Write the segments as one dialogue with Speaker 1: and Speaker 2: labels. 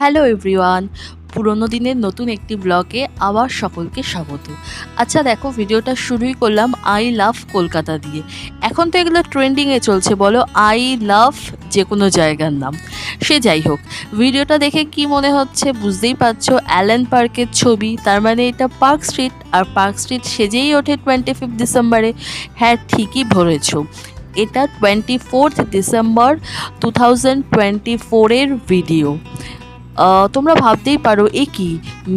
Speaker 1: Hello everyone, পুরোনো দিনের নতুন একটি ব্লগে আবার সকলকে স্বাগত। আচ্ছা দেখো, ভিডিওটা শুরুই করলাম আই লাভ কলকাতা দিয়ে। এখন তো এগুলো ট্রেন্ডিংয়ে চলছে, বলো আই লাভ যে কোনো জায়গার নাম। সে যাই হোক, ভিডিওটা দেখে কি মনে হচ্ছে বুঝতেই পারছো, অ্যালেন পার্কের ছবি। তার মানে এটা পার্ক স্ট্রিট, আর পার্ক স্ট্রিট সেজেই ওঠে 25 ডিসেম্বরে। হ্যাঁ, ঠিকই ধরেছো, এটা 24 ডিসেম্বর 2024-এর ভিডিও। তোমরা ভাবতেই পারো এ কি,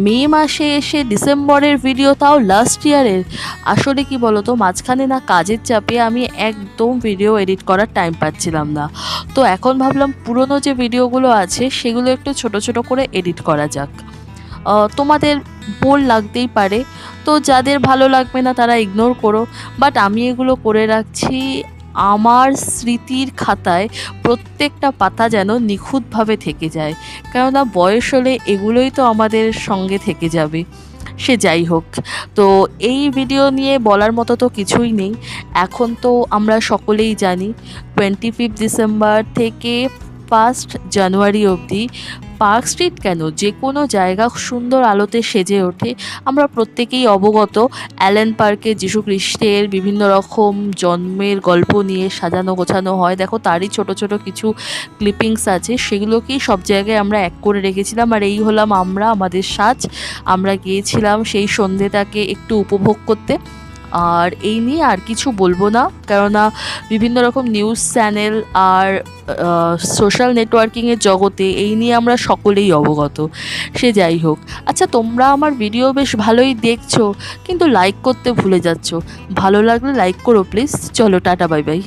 Speaker 1: মে মাসে এসে ডিসেম্বরের ভিডিও, তাও লাস্ট ইয়ারের। আসলে কি বলো তো, মাঝখানে না কাজের চাপে আমি একদম ভিডিও এডিট করার টাইম পাচ্ছিলাম না। তো এখন ভাবলাম পুরনো যে ভিডিওগুলো আছে সেগুলো একটু ছোট ছোট করে এডিট করা যাক। তোমাদের বোর লাগতেই পারে, তো যাদের ভালো লাগবে না তারা ইগনোর করো। বাট আমি এগুলো করে রাখছি আমার স্মৃতির খাতায়, প্রত্যেকটা পাতা যেন নিখুঁতভাবে থেকে যায়, কেননা বয়স হলে এগুলোই তো আমাদের সঙ্গে থেকে যাবে। সে যাই হোক, তো এই ভিডিও নিয়ে বলার মতো তো কিছুই নেই। এখন তো আমরা সকলেই জানি 25 ডিসেম্বর থেকে 1 জানুয়ারি অবধি পার্ক স্ট্রিট কেন, যে কোনো জায়গা সুন্দর আলোতে সেজে ওঠে। আমরা প্রত্যেকেই অবগত, অ্যালেন পার্কে যীশু খ্রিস্টের বিভিন্ন রকম জন্মের গল্প নিয়ে সাজানো গোছানো হয়। দেখো, তারই ছোট ছোট কিছু ক্লিপিংস আছে, সেগুলোকেই সব জায়গায় আমরা এক করে রেখেছিলাম। আর এই হলাম আমরা, আমাদের সাজ। আমরা গিয়েছিলাম সেই সন্ধ্যেটাকে একটু উপভোগ করতে। আর এই নিয়ে আর কিছু বলবো না, কেননা বিভিন্ন রকম নিউজ চ্যানেল আর সোশ্যাল নেটওয়ার্কিংয়ের জগতে এই নিয়ে আমরা সকলেই অবগত। সে যাই হোক, আচ্ছা তোমরা আমার ভিডিও বেশ ভালোই দেখছো, কিন্তু লাইক করতে ভুলে যাচ্ছ। ভালো লাগলে লাইক করো প্লিজ। চলো, টাটা, বাই বাই।